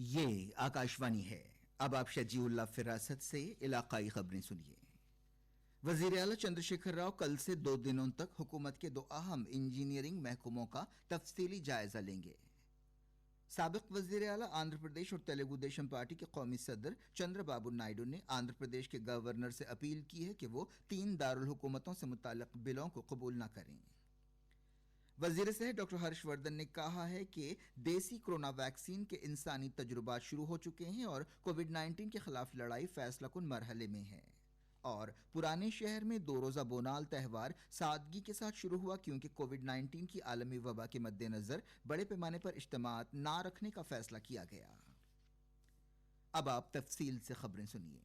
یہ آکاشوانی ہے۔ اب آپ شجیع فراست سے علاقائی خبریں سنیے۔ وزیر اعلیٰ چندر شیکھر راؤ کل سے 2 دنوں تک حکومت کے 2 اہم انجینئرنگ محکموں کا تفصیلی جائزہ لیں گے۔ سابق وزیر اعلیٰ آندھرا پردیش اور تیلگو دیشم پارٹی کے قومی صدر چندر بابو نائیڈو نے آندھرا پردیش کے گورنر سے اپیل کی ہے کہ وہ 3 دارالحکومتوں سے متعلق بلوں کو قبول نہ کریں۔ وزیر صحت ڈاکٹر ہرش وردھن نے کہا ہے کہ دیسی کرونا ویکسین کے انسانی تجربات شروع ہو چکے ہیں اور کووڈ 19 کے خلاف لڑائی فیصلہ کن مرحلے میں ہے، اور پرانے شہر میں 2 روزہ بونال تہوار سادگی کے ساتھ شروع ہوا کیونکہ کووڈ 19 کی عالمی وبا کے مد نظر بڑے پیمانے پر اجتماعات نہ رکھنے کا فیصلہ کیا گیا۔ اب آپ تفصیل سے خبریں سنیے۔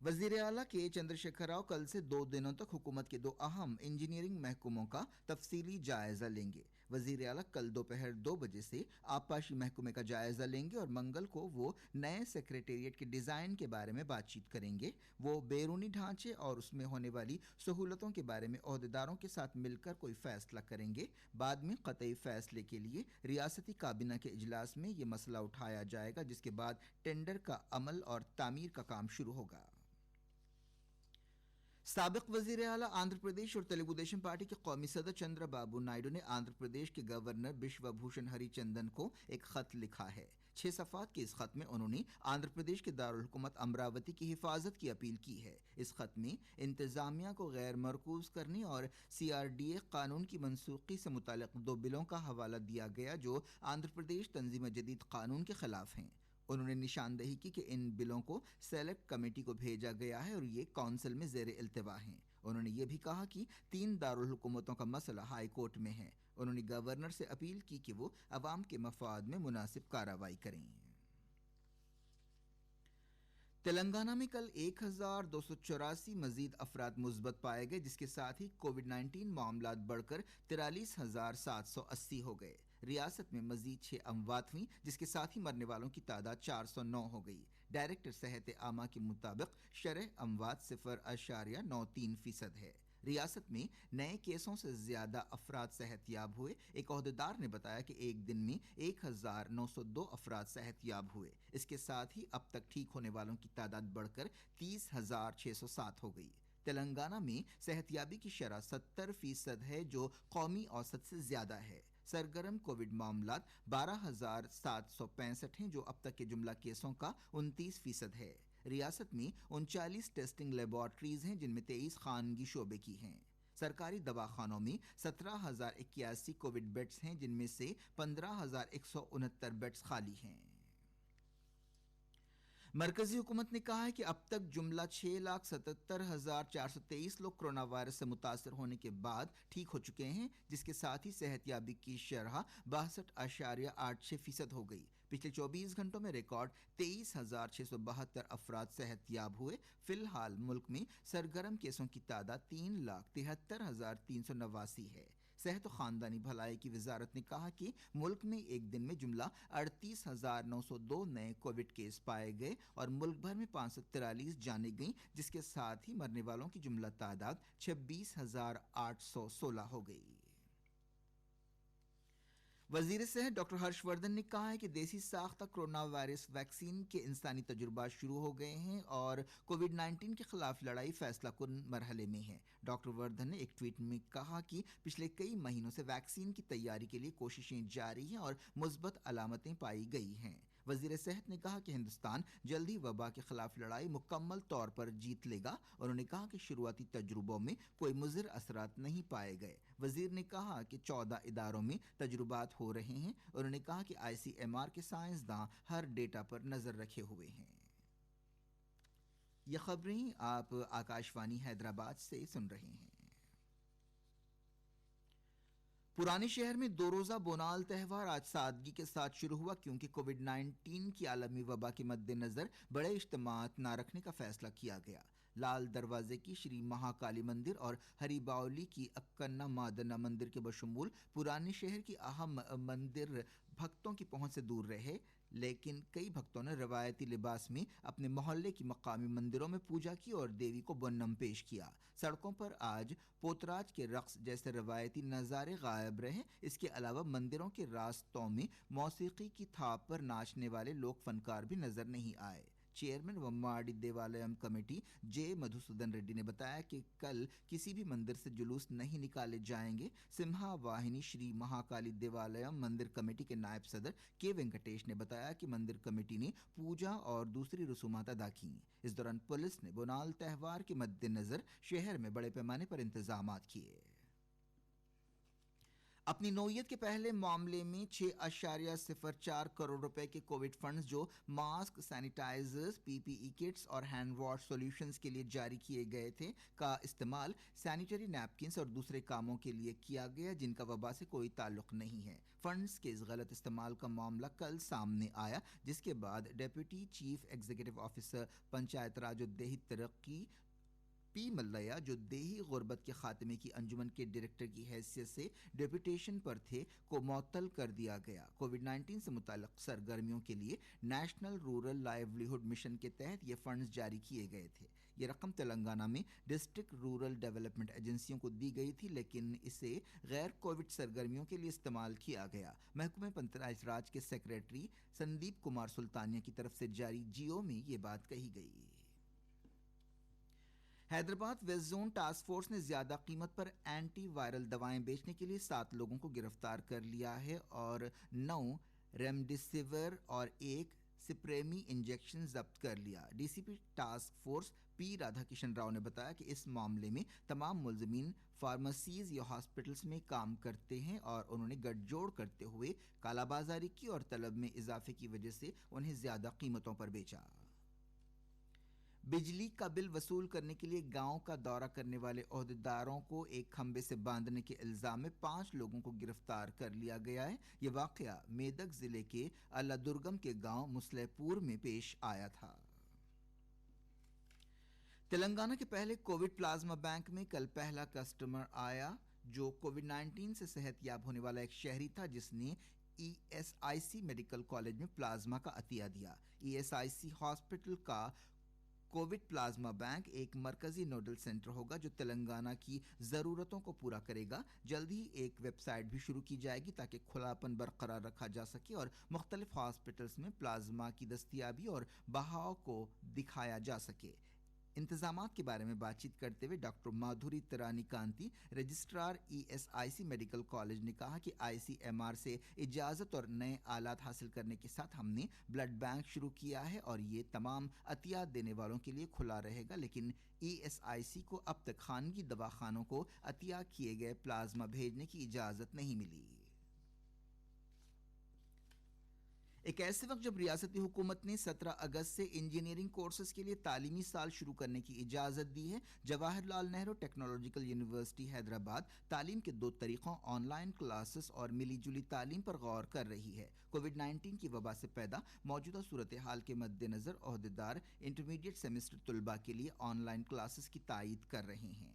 وزیر اعلیٰ کے چندر شیکھر راؤ کل سے 2 دنوں تک حکومت کے 2 اہم انجینئرنگ محکموں کا تفصیلی جائزہ لیں گے۔ وزیر اعلیٰ کل دوپہر 2 بجے سے آبپاشی محکمے کا جائزہ لیں گے اور منگل کو وہ نئے سیکریٹریٹ کے ڈیزائن کے بارے میں بات چیت کریں گے۔ وہ بیرونی ڈھانچے اور اس میں ہونے والی سہولتوں کے بارے میں عہدیداروں کے ساتھ مل کر کوئی فیصلہ کریں گے۔ بعد میں قطعی فیصلے کے لیے ریاستی کابینہ کے اجلاس میں یہ مسئلہ اٹھایا جائے گا، جس کے بعد ٹینڈر کا عمل اور تعمیر کا کام شروع ہوگا۔ سابق وزیر اعلیٰ آندھرا پردیش اور تیلگو دیشم پارٹی کے قومی صدر چندر بابو نائیڈو نے آندھرا پردیش کے گورنر بشوا بھوشن ہری چندن کو ایک خط لکھا ہے۔ 6 صفحات کے اس خط میں انہوں نے آندھرا پردیش کے دارالحکومت امراوتی کی حفاظت کی اپیل کی ہے۔ اس خط میں انتظامیہ کو غیر مرکوز کرنے اور CRDA قانون کی منسوخی سے متعلق 2 بلوں کا حوالہ دیا گیا جو آندھرا پردیش تنظیم جدید قانون کے خلاف ہیں۔ انہوں نے نشاندہی کی کہ ان بلوں کو سلیکٹ کمیٹی کو بھیجا گیا ہے اور یہ کونسل میں زیر التوا ہیں۔ انہوں نے یہ بھی کہا کہ 3 دارالحکومتوں کا مسئلہ ہائی کورٹ میں ہے۔ انہوں نے گورنر سے اپیل کی کہ وہ عوام کے مفاد میں مناسب کارروائی کریں۔ تلنگانہ میں کل 1284 مزید افراد مثبت پائے گئے، جس کے ساتھ ہی کووڈ 19 معاملات بڑھ کر 43,780 ہو گئے۔ ریاست میں مزید 6 اموات ہوئیں، جس کے ساتھ ہی مرنے والوں کی تعداد 409 ہو گئی۔ ڈائریکٹر صحت عامہ کے مطابق شرح اموات 0.93% ہے۔ ریاست میں نئے کیسوں سے زیادہ افراد صحت یاب ہوئے۔ ایک عہدیدار نے بتایا کہ ایک دن میں 1902 افراد صحت یاب ہوئے۔ اس کے ساتھ ہی اب تک ٹھیک ہونے والوں کی تعداد بڑھ کر 30,607 ہو گئی۔ تلنگانہ میں صحت یابی کی شرح 70% ہے، جو قومی اوسط سے زیادہ ہے۔ سرگرم کووڈ معاملات 12,765 ہیں، جو اب تک کے جملہ کیسوں کا 29% ہے۔ ریاست میں 39 ٹیسٹنگ لیبارٹریز ہیں، جن میں 23 خانگی شعبے کی ہیں۔ سرکاری دواخانوں میں 17,081 کووڈ بیڈز ہیں، جن میں سے 15,169 بیڈز خالی ہیں۔ مرکزی حکومت نے کہا ہے کہ اب تک جملہ 6,77,423 لوگ کرونا وائرس سے متاثر ہونے کے بعد ٹھیک ہو چکے ہیں، جس کے ساتھ ہی صحت یابی کی شرح 62.86% ہو گئی۔ پچھلے 24 گھنٹوں میں ریکارڈ 23,672 افراد صحت یاب ہوئے۔ فی الحال ملک میں سرگرم کیسوں کی تعداد 3,73,389 ہے۔ صحت و خاندانی بھلائی کی وزارت نے کہا کہ ملک میں ایک دن میں جملہ 38,902 نئے کووڈ کیس پائے گئے اور ملک بھر میں 543 جانیں گئیں، جس کے ساتھ ہی مرنے والوں کی جملہ تعداد 26,816 ہو گئی۔ وزیر صحت ڈاکٹر ہرش وردھن نے کہا ہے کہ دیسی ساختہ کرونا وائرس ویکسین کے انسانی تجربات شروع ہو گئے ہیں اور کووڈ 19 کے خلاف لڑائی فیصلہ کن مرحلے میں ہے۔ ڈاکٹر وردھن نے ایک ٹویٹ میں کہا کہ پچھلے کئی مہینوں سے ویکسین کی تیاری کے لیے کوششیں جاری ہیں اور مثبت علامتیں پائی گئی ہیں۔ وزیر صحت نے کہا کہ ہندوستان جلد ہی وبا کے خلاف لڑائی مکمل طور پر جیت لے گا۔ انہوں نے کہا کہ شروعاتی تجربوں میں کوئی مضر اثرات نہیں پائے گئے۔ وزیر نے کہا کہ 14 اداروں میں تجربات ہو رہے ہیں۔ انہوں نے کہا کہ ICMR کے سائنسداں ہر ڈیٹا پر نظر رکھے ہوئے ہیں۔ یہ خبریں آپ آکاشوانی حیدرآباد سے سن رہے ہیں۔ پرانے شہر میں 2 روزہ بونال تہوار آج سادگی کے ساتھ شروع ہوا کیونکہ کووڈ 19 کی عالمی وبا کے مد نظر بڑے اجتماعات نہ رکھنے کا فیصلہ کیا گیا۔ لال دروازے کی شری مہاکالی مندر اور ہری باولی کی اکنا مادنا مندر کے بشمول پرانے شہر کی اہم مندر بھکتوں کی پہنچ سے دور رہے، لیکن کئی بھکتوں نے روایتی لباس میں اپنے محلے کی مقامی مندروں میں پوجا کی اور دیوی کو بونم پیش کیا۔ سڑکوں پر آج پوتراج کے رقص جیسے روایتی نظارے غائب رہے۔ اس کے علاوہ مندروں کے راستوں میں موسیقی کی تھاپ پر ناچنے والے لوک فنکار بھی نظر نہیں آئے۔ چیئرمین وماڈی دیوالیم کمیٹی جے مدھوسودن ریڈی نے بتایا کہ کل کسی بھی مندر سے جلوس نہیں نکالے جائیں گے۔ سمہا واہنی شری مہاکالی دیوالیم مندر کمیٹی کے نائب صدر کے وینکٹیش نے بتایا کہ مندر کمیٹی نے پوجا اور دوسری رسومات ادا کی۔ اس دوران پولیس نے بونال تہوار کے مد نظر شہر میں بڑے پیمانے پر انتظامات کیے۔ اپنی نوعیت کے پہلے معاملے میں 6.04 کروڑ روپے کے کووڈ فنڈز جو ماسک، سینیٹائزرز، پی پی ای کٹس اور ہینڈ واش سولوشنز کے لیے جاری کیے گئے تھے کا استعمال سینیٹری نیپکنز اور دوسرے کاموں کے لیے کیا گیا جن کا وبا سے کوئی تعلق نہیں ہے۔ فنڈز کے اس غلط استعمال کا معاملہ کل سامنے آیا، جس کے بعد deputy chief executive officer panchayat raj اور دیہی ترقی پی ملیا، جو دیہی غربت کے خاتمے کی انجمن کے ڈائریکٹر کی حیثیت سے ڈیپوٹیشن پر تھے، کو معطل کر دیا گیا۔ کووڈ 19 سے متعلق سرگرمیوں کے لیے نیشنل رورل لائیولیہوڈ مشن کے تحت یہ فنڈز جاری کیے گئے تھے۔ یہ رقم تلنگانہ میں ڈسٹرکٹ رورل ڈیولپمنٹ ایجنسیوں کو دی گئی تھی، لیکن اسے غیر کووڈ سرگرمیوں کے لیے استعمال کیا گیا۔ محکمہ پنچایت راج کے سیکریٹری سندیپ کمار سلطانیہ کی طرف سے جاری جیو میں یہ بات کہی گئی۔ Hyderabad west zone task force نے زیادہ قیمت پر اینٹی وائرل دوائیں بیچنے کے لیے 7 لوگوں کو گرفتار کر لیا ہے اور 9 ریمڈیسیور اور 1 سپریمی انجیکشن ضبط کر لیا۔ ڈی سی پی ٹاسک فورس پی رادھا کشن راؤ نے بتایا کہ اس معاملے میں تمام ملزمین فارمیسیز یا ہاسپٹلز میں کام کرتے ہیں اور انہوں نے گٹھ جوڑ کرتے ہوئے کالا بازاری کی اور طلب میں اضافے کی وجہ سے انہیں زیادہ قیمتوں پر بیچا۔ بجلی کا بل وصول کرنے کے لیے گاؤں کا دورہ کرنے والے عہدیداروں کو ایک کھمبے سے باندھنے کے الزام میں 5 لوگوں کو گرفتار کر لیا گیا ہے۔ یہ واقعہ میدک ضلع کے اللہ درگم کے گاؤں مسلح پور میں پیش آیا تھا۔ تلنگانہ کے پہلے کووڈ پلازما بینک میں کل پہلا کسٹمر آیا، جو کووڈ 19 سے صحت یاب ہونے والا ایک شہری تھا جس نے E S I C medical college میں پلازما کا عطیہ دیا۔ E S I C hospital کا کووڈ پلازما بینک ایک مرکزی نوڈل سینٹر ہوگا جو تلنگانہ کی ضرورتوں کو پورا کرے گا۔ جلد ہی ایک ویب سائٹ بھی شروع کی جائے گی تاکہ کھلاپن برقرار رکھا جا سکے اور مختلف ہاسپٹلز میں پلازما کی دستیابی اور بہاؤ کو دکھایا جا سکے۔ انتظامات کے بارے میں بات چیت کرتے ہوئے doctor Madhuri Tarani Kanti, registrar E S I C medical college نے کہا کہ آئی سی ایم آر سے اجازت اور نئے آلات حاصل کرنے کے ساتھ ہم نے بلڈ بینک شروع کیا ہے اور یہ تمام عطیات دینے والوں کے لیے کھلا رہے گا، لیکن ای ایس آئی سی کو اب تک خانگی دواخانوں کو عطیہ کیے گئے پلازما بھیجنے کی اجازت نہیں ملی۔ ایک ایسے وقت جب ریاستی حکومت نے 17 اگست سے انجینئرنگ کورسز کے لیے تعلیمی سال شروع کرنے کی اجازت دی ہے، جواہر لال نہرو ٹیکنالوجیکل یونیورسٹی حیدرآباد تعلیم کے 2 طریقوں آن لائن کلاسز اور ملی جلی تعلیم پر غور کر رہی ہے۔ کووڈ 19 کی وبا سے پیدا موجودہ صورتحال کے مد نظر عہدیدار انٹرمیڈیٹ سیمسٹر طلباء کے لیے آن لائن کلاسز کی تائید کر رہے ہیں۔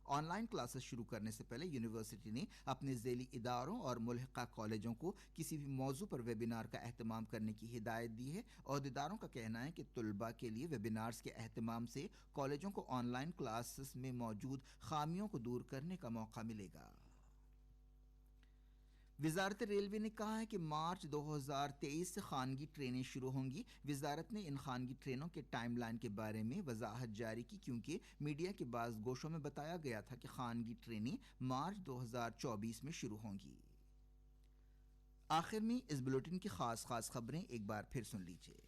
آن لائن کلاسز شروع کرنے سے پہلے یونیورسٹی نے اپنے ذیلی اداروں اور ملحقہ کالجوں کو کسی بھی موضوع پر ویبینار کا اہتمام کرنے کی ہدایت دی ہے۔ عہدیداروں کا کہنا ہے کہ طلباء کے لیے ویبینارز کے اہتمام سے کالجوں کو آن لائن کلاسز میں موجود خامیوں کو دور کرنے کا موقع ملے گا۔ وزارت ریلوے نے کہا ہے کہ مارچ 2023 سے خانگی ٹرینیں شروع ہوں گی۔ وزارت نے ان خانگی ٹرینوں کے ٹائم لائن کے بارے میں وضاحت جاری کی کیونکہ میڈیا کے بعض گوشوں میں بتایا گیا تھا کہ خانگی ٹرینیں مارچ 2024 میں شروع ہوں گی۔ آخر میں اس بلیٹن کی خاص خبریں ایک بار پھر سن لیجیے۔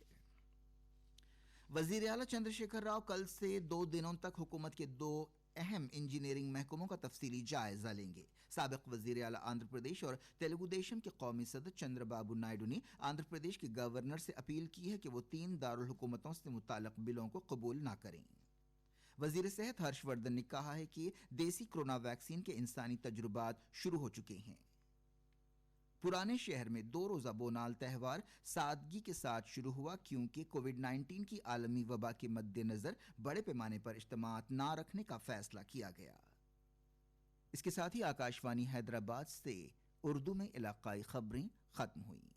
وزیر اعلیٰ چندر شیکھر راؤ کل سے 2 دنوں تک حکومت کے 2 اہم انجینئرنگ محکموں کا تفصیلی جائزہ لیں گے۔ سابق وزیر اعلیٰ آندھرا پردیش اور تیلگو دیشم کے قومی صدر چندر بابو نائیڈو نے آندھرا پردیش کے گورنر سے اپیل کی ہے کہ وہ 3 دارالحکومتوں سے متعلق بلوں کو قبول نہ کریں۔ وزیر صحت ہرش وردھن نے کہا ہے کہ دیسی کورونا ویکسین کے انسانی تجربات شروع ہو چکے ہیں۔ پرانے شہر میں 2 روزہ بونال تہوار سادگی کے ساتھ شروع ہوا کیونکہ کووڈ 19 کی عالمی وبا کے مد نظر بڑے پیمانے پر اجتماعات نہ رکھنے کا فیصلہ کیا گیا۔ اس کے ساتھ ہی آکاشوانی حیدرآباد سے اردو میں علاقائی خبریں ختم ہوئیں۔